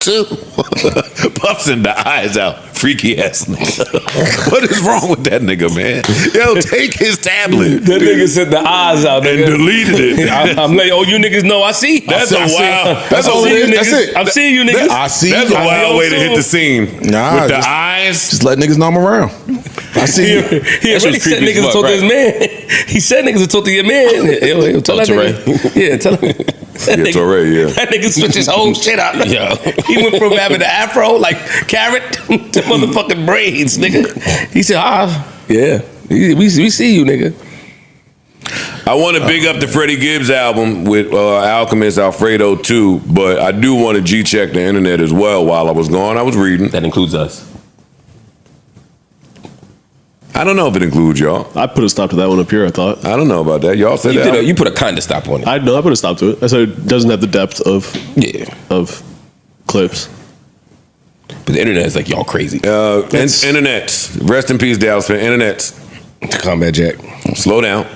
too. Puffs in the eyes out. Freaky ass nigga. What is wrong with that nigga, man? Yo, take his tablet. That nigga said the eyes out and deleted it. I'm like, oh, you niggas know I see. That's a wild. That's all it is. That's it. I'm seeing you niggas. I see. That's a wild way to hit the scene. Nah, with the eyes. Just let niggas know I'm around. I see you. He already said niggas to talk to his man. He said niggas to talk to your man. He'll tell that nigga. Yeah, tell him. That nigga switched his whole shit out. Yeah. He went from having the afro like carrot to motherfucking braids, nigga. He said, yeah, we see you, nigga. I want to big up the Freddie Gibbs album with Alchemist, Alfredo too, but I do want to G-check the internet as well while I was gone. I was reading. That includes us. I don't know if it includes y'all. I put a stop to that one up here, I thought. I don't know about that. Y'all said that. You put a kind of stop on it. I put a stop to it. I said it doesn't have the depth of clips. But the internet is like y'all crazy. Internet. Rest in peace, Dallas. Internet. Combat Jack. Slow down.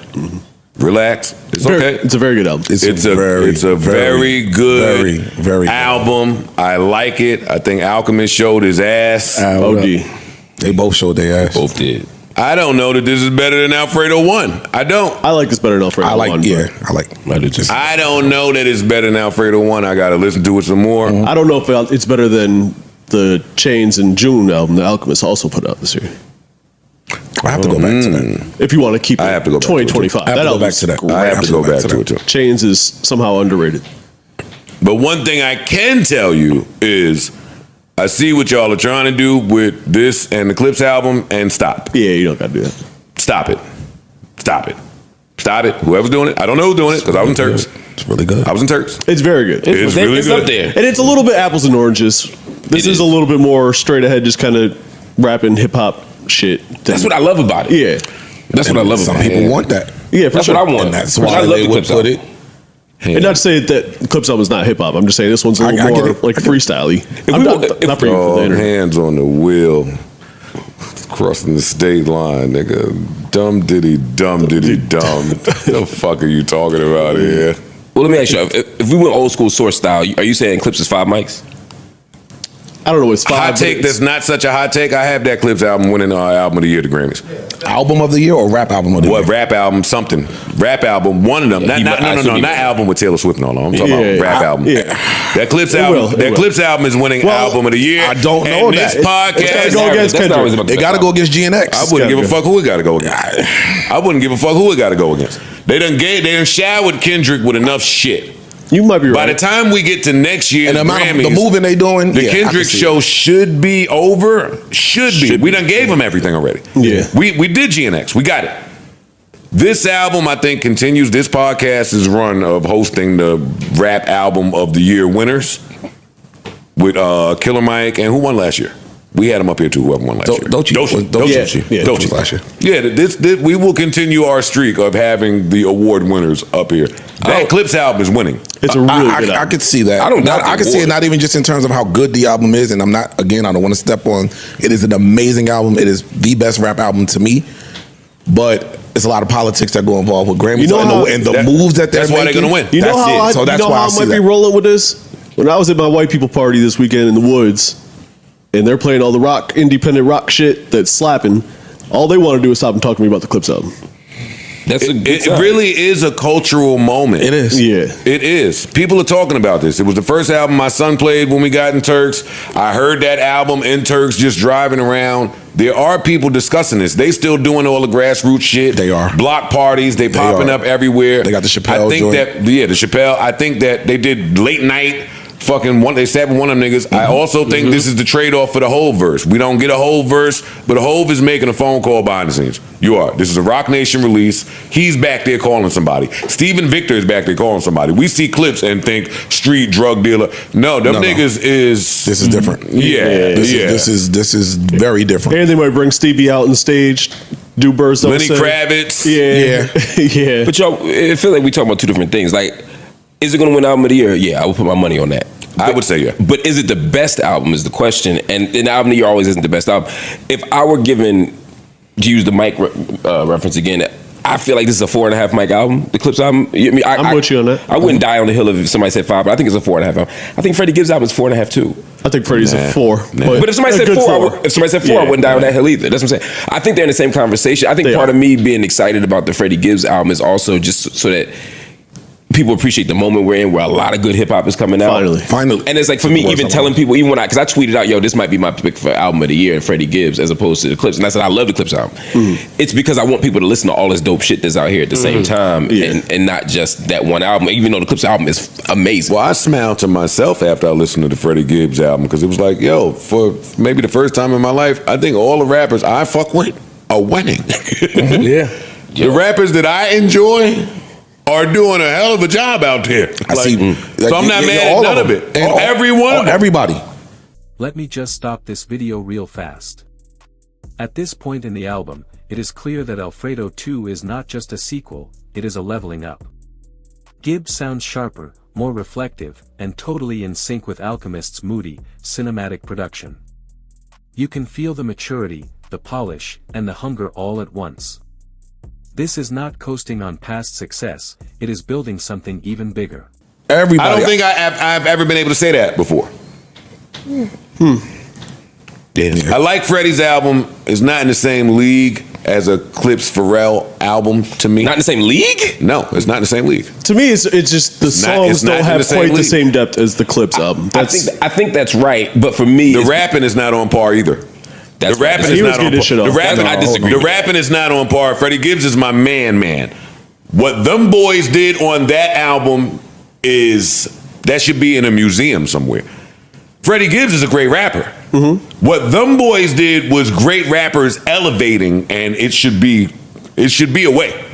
Relax. It's okay. It's a very good album. It's a very good album. I like it. I think Alchemist showed his ass. OD. They both showed their ass. Both did. I don't know that this is better than Alfredo 1. I don't. I like this better than Alfredo 1. I don't know that it's better than Alfredo 1. I got to listen to it some more. I don't know if it's better than the Chains in June album the Alchemist also put out this year. I have to go back to that. If you want to keep it I have to go back 2025. I have to go back to that. I have to go back to it too. Chains is somehow underrated. But one thing I can tell you is I see what y'all are trying to do with this and the Clips album, and stop. Yeah, you don't got to do that. Stop it. Stop it. Stop it. Whoever's doing it. I don't know who's doing it because I was in Turks. It's really good. I was in Turks. It's very good. It's really good. Up there. And it's a little bit apples and oranges. This is a little bit more straight ahead, just kind of rapping hip hop shit. That's what I love about it. Yeah. That's what I love about it. Some people want that. Yeah, for That's sure. what I want. And that's why they would put it. And not to say that Clips album is not hip hop. I'm just saying this one's a little more like freestyle-y. Not for you for the internet. Hands on the wheel, crossing the state line, nigga. Dumb diddy dumb. The fuck are you talking about here? Well, let me ask you, if we went old school Source style, are you saying Clips is 5 mics? I don't know. It's 5. Hot take. That's not such a hot take. I have that Clips album winning album of the year, the Grammys. Album of the year or rap album of the year? What rap album? Something. Rap album. One of them. Yeah, not album with Taylor Swift. No. I'm talking about rap album. Yeah. That Clips album. That Clips album is winning album of the year. I don't know that. This podcast. It's go against Kendrick. It got to go against GNX. I wouldn't give a fuck who it got to go against. I wouldn't give a fuck who it got to go against. They done showered Kendrick with enough shit. You might be right. By the time we get to next year's Grammys, the moving they doing, the Kendrick show should be over. Should be. We done gave him everything already. Yeah. We did GNX. We got it. This album, I think, continues this podcast's run of hosting the rap album of the year winners with Killer Mike and who won last year? We had him up here too. Whoever won last year. Doechii last year. Yeah, this we will continue our streak of having the award winners up here. That Clips album is winning. It's a really good album. I could see that. I could see it not even just in terms of how good the album is, and I don't want to step on. It is an amazing album. It is the best rap album to me, but it's a lot of politics that go involved with Grammys and the moves that they're making. That's why they're going to win. You know how I might be rolling with this? When I was at my white people party this weekend in the woods, and they're playing all the independent rock shit that's slapping, all they want to do is stop and talk to me about the Clips album. It really is a cultural moment. It is. Yeah. It is. People are talking about this. It was the first album my son played when we got in Turks. I heard that album in Turks just driving around. There are people discussing this. They still doing all the grassroots shit. They are. Block parties. They popping up everywhere. They got the Chappelle the Chappelle. I think that they did late night. They stabbed one of them niggas. I also think this is the trade-off for the whole verse. We don't get a whole verse, but the Hov is making a phone call behind the scenes. You are. This is a Rock Nation release. He's back there calling somebody. Stephen Victor is back there calling somebody. We see clips and think street drug dealer. No, them niggas is. This is different. Yeah. This is very different. And they might bring Stevie out on stage. Do Birds Don't Lenny Sing. Kravitz. Yeah. But y'all, I feel like we talking about two different things. Like, is it going to win album of the year? Yeah, I would put my money on that. I would say yeah. But is it the best album is the question. And an album of the year always isn't the best album. If I were given, to use the mic reference again, I feel like this is a 4.5 mic album. The Clips album. I'm with you on that. I wouldn't die on the hill if somebody said 5, but I think it's a 4.5 album. I think Freddie Gibbs' album is 4.5 too. I think Freddie's a 4. But if somebody said 4, I wouldn't die on that hill either. That's what I'm saying. I think they're in the same conversation. I think part of me being excited about the Freddie Gibbs album is also just so that people appreciate the moment we're in, where a lot of good hip hop is coming out. Finally. And it's like, for me, even telling people, even when because I tweeted out, yo, this might be my pick for album of the year, Freddie Gibbs, as opposed to the Clips. And I said, I love the Clips album. It's because I want people to listen to all this dope shit that's out here at the same time, and not just that one album, even though the Clips album is amazing. Well, I smiled to myself after I listened to the Freddie Gibbs album, because it was like, yo, for maybe the first time in my life, I think all the rappers I fuck with are winning. The rappers that I enjoy are doing a hell of a job out there. I see. So I'm not mad at none of it. Everybody. Let me just stop this video real fast. At this point in the album, it is clear that Alfredo 2 is not just a sequel, it is a leveling up. Gibbs sounds sharper, more reflective, and totally in sync with Alchemist's moody, cinematic production. You can feel the maturity, the polish, and the hunger all at once. This is not coasting on past success, it is building something even bigger. Everybody. I don't think I've ever been able to say that before. I like Freddie's album. It's not in the same league as a Clips Pharrell album to me. Not in the same league? No, it's not in the same league. To me, it's just the songs don't have quite the same depth as the Clips album. I think that's right, but for me, the rapping is not on par either. The rapping is not on par. I disagree. The rapping is not on par. Freddie Gibbs is my man. What them boys did on that album that should be in a museum somewhere. Freddie Gibbs is a great rapper. What them boys did was great rappers elevating, and it should be a way.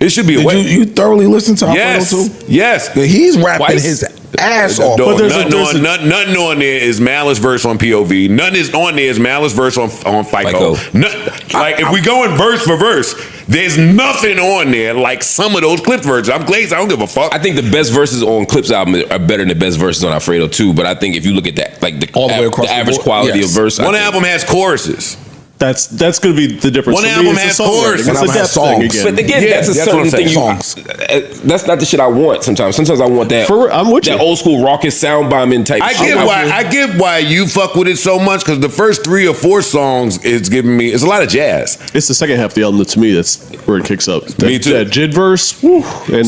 It should be a way. You thoroughly listen to Alfredo too? Yes. He's rapping his ass off. But nothing on there is Malice verse on POV. Nothing is on there is Malice verse on FICO. If we go in verse for verse, there's nothing on there like some of those Clips verses. I'm glazed. I don't give a fuck. I think the best verses on Clips album are better than the best verses on Alfredo too. But I think if you look at that, like the average quality of verse, one album has choruses. That's going to be the difference. One album has choruses. It's a depth thing again. But again, that's a certain thing. That's not the shit I want. Sometimes I want that. I'm with you. That old school raucous sound bombing type. I get why you fuck with it so much, because the first 3 or 4 songs it's giving me. It's a lot of jazz. It's the second half of the album that to me that's where it kicks up. Me too. That Jid verse, and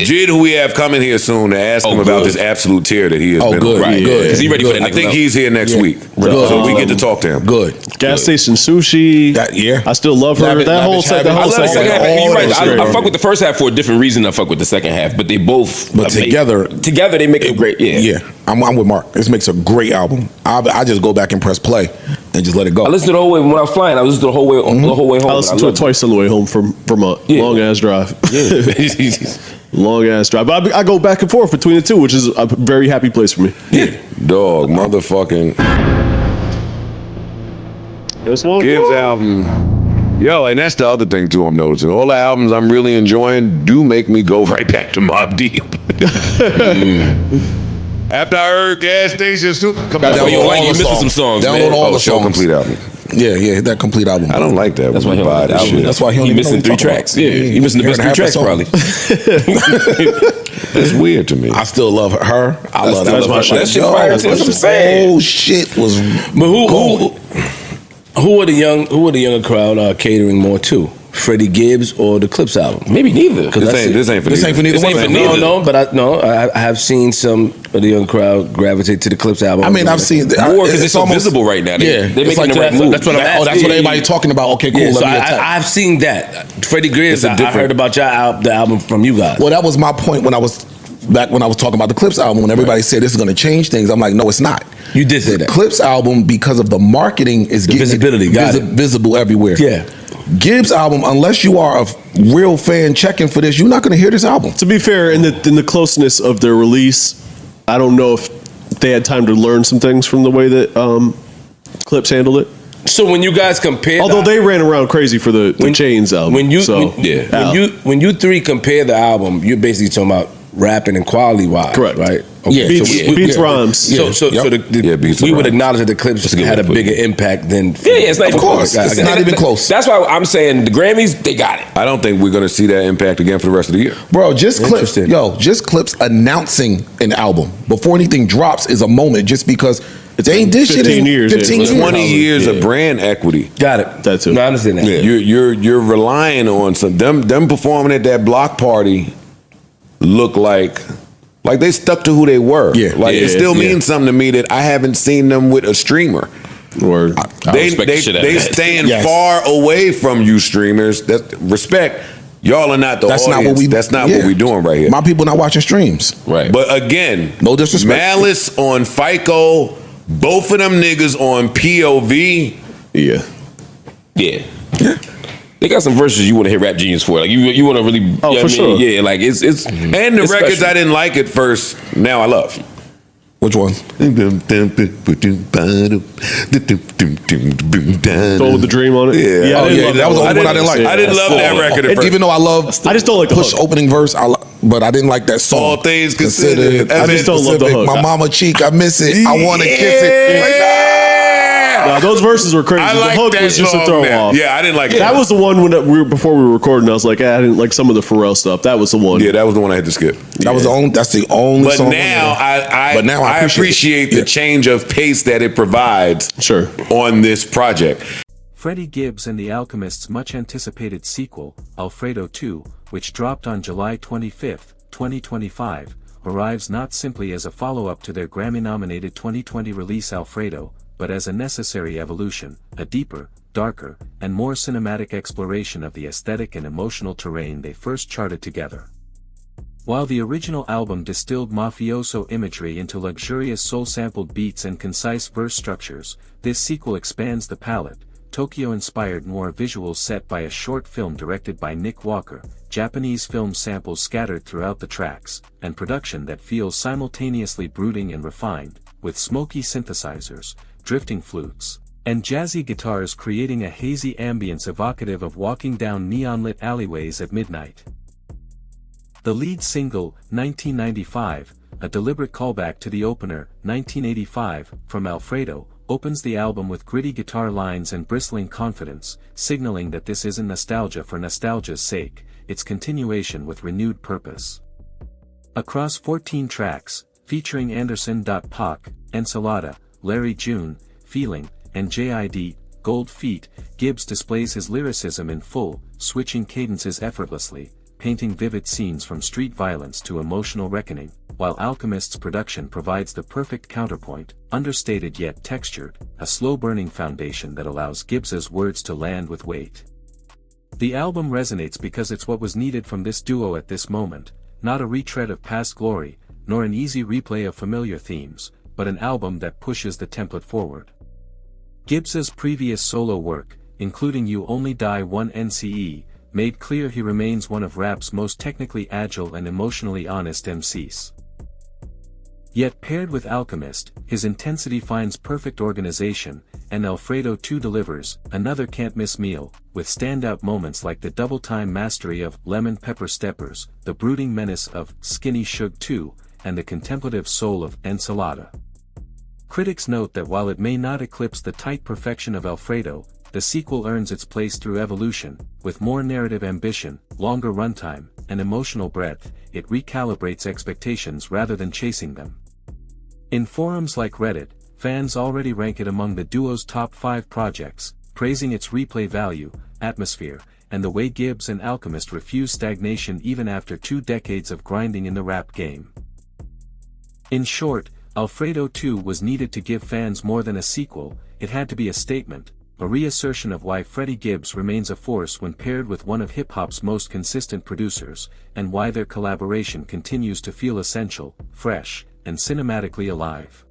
Jid, who we have coming here soon to ask him about this absolute tear that he has been on. Right, good. Because he's ready for that. I think he's here next week, so we get to talk to him. Good. Gas Station Sushi. I still love her. That whole second half. You're right. I fuck with the first half for a different reason than I fuck with the second half, but they both. But together they make it great. Yeah. I'm with Mark. This makes a great album. I just go back and press play and just let it go. I listened to the whole way when I was flying. I listened to the whole way home. I listened to it twice on the way home from a long ass drive. Long ass drive. But I go back and forth between the two, which is a very happy place for me. Dog, motherfucking Gibbs album. Yo, and that's the other thing too I'm noticing. All the albums I'm really enjoying do make me go right back to Mobb Deep. After I heard Gas Station, you missing some songs. Download all the songs. Complete album. Yeah, hit that complete album. I don't like that. That's why he buy that shit. That's why he missing 3 tracks. Yeah, he missing the best 3 tracks probably. That's weird to me. I still love her. I love that. That shit fire. That's what I'm saying. Oh shit was. But who are the younger crowd catering more to? Freddie Gibbs or the Clips album? Maybe neither. This ain't for neither. No, but I have seen some of the young crowd gravitate to the Clips album. I mean, I've seen more because it's so visible right now. They're making the right move. That's what I'm asking. That's what everybody's talking about. Okay, cool. Yeah, so I've seen that. Freddie Gibbs. I heard about the album from you guys. Well, that was my point when I was talking about the Clips album. When everybody said this is going to change things, I'm like, no, it's not. You did say that. Clips album, because of the marketing, is getting visibility, visible everywhere. Yeah. Gibbs album, unless you are a real fan checking for this, you're not going to hear this album. To be fair, in the closeness of their release, I don't know if they had time to learn some things from the way that Clips handled it. So when you guys compare, although they ran around crazy for the Chains album, when you three compare the album, you're basically talking about rapping and quality wise, correct? Right? Yeah, Beats rhymes. So we would acknowledge that the Clips had a bigger impact than. It's not Of course, it's not even close. That's why I'm saying the Grammys, they got it. I don't think we're gonna see that impact again for the rest of the year. Bro, just Clips announcing an album before anything drops is a moment, just because they ain't this 15 shit in years, 15 years. 20 years of brand equity. Got it. That too. No, I understand that. Yeah. You're relying on them performing at that block party. Look like they stuck to who they were. Yeah. It still means something to me that I haven't seen them with a streamer. Or They staying far away from you streamers. That respect. Y'all are not the That's audience. not what we. That's not what we doing right here. My people not watching streams. Right. But again, No disrespect. Malice on FICO, both of them niggas on POV. yeah. They got some verses you want to hit Rap Genius for. Like you want to really. You know for what I mean? sure. Yeah, like it's. And the it's records special. I didn't like at first, now I love. Which one? Throw the dream on it. Yeah. That was the only one I didn't like. I didn't love that record at first. Even though I just don't like the push hook. opening verse, but I didn't like that song. All things considered. I just don't love the hook. My mama cheek, I miss it. I want to kiss it. Like, Nah, those verses were crazy. I The like hook that was just a song, throw man. off. Yeah, I didn't like That was the one before we were recording. I was like, I didn't like some of the Pharrell stuff. That was the one. Yeah, that was the one I had to skip. That's the only But song. now I appreciate the change of pace that it provides Sure. on this project. Freddie Gibbs and the Alchemist's much-anticipated sequel, Alfredo 2, which dropped on July 25, 2025, arrives not simply as a follow-up to their Grammy-nominated 2020 release Alfredo, but as a necessary evolution, a deeper, darker, and more cinematic exploration of the aesthetic and emotional terrain they first charted together. While the original album distilled mafioso imagery into luxurious soul-sampled beats and concise verse structures, this sequel expands the palette, Tokyo-inspired noir visuals set by a short film directed by Nick Walker, Japanese film samples scattered throughout the tracks, and production that feels simultaneously brooding and refined, with smoky synthesizers, drifting flutes, and jazzy guitars creating a hazy ambience evocative of walking down neon-lit alleyways at midnight. The lead single, 1995, a deliberate callback to the opener, 1985, from Alfredo, opens the album with gritty guitar lines and bristling confidence, signaling that this isn't nostalgia for nostalgia's sake, it's continuation with renewed purpose. Across 14 tracks, featuring Anderson .Pac, Ensalada, Larry June, Feeling, and JID, Gold Feet, Gibbs displays his lyricism in full, switching cadences effortlessly, painting vivid scenes from street violence to emotional reckoning, while Alchemist's production provides the perfect counterpoint, understated yet textured, a slow-burning foundation that allows Gibbs's words to land with weight. The album resonates because it's what was needed from this duo at this moment, not a retread of past glory, nor an easy replay of familiar themes, but an album that pushes the template forward. Gibbs's previous solo work, including You Only Die One NCE, made clear he remains one of rap's most technically agile and emotionally honest MCs. Yet paired with Alchemist, his intensity finds perfect organization, and Alfredo 2 delivers another can't-miss meal, with standout moments like the double-time mastery of Lemon Pepper Steppers, the brooding menace of Skinny Suge 2, and the contemplative soul of Ensalada. Critics note that while it may not eclipse the tight perfection of Alfredo, the sequel earns its place through evolution, with more narrative ambition, longer runtime, and emotional breadth. It recalibrates expectations rather than chasing them. In forums like Reddit, fans already rank it among the duo's top 5 projects, praising its replay value, atmosphere, and the way Gibbs and Alchemist refuse stagnation even after 2 decades of grinding in the rap game. In short, Alfredo 2 was needed to give fans more than a sequel. It had to be a statement, a reassertion of why Freddie Gibbs remains a force when paired with one of hip-hop's most consistent producers, and why their collaboration continues to feel essential, fresh, and cinematically alive.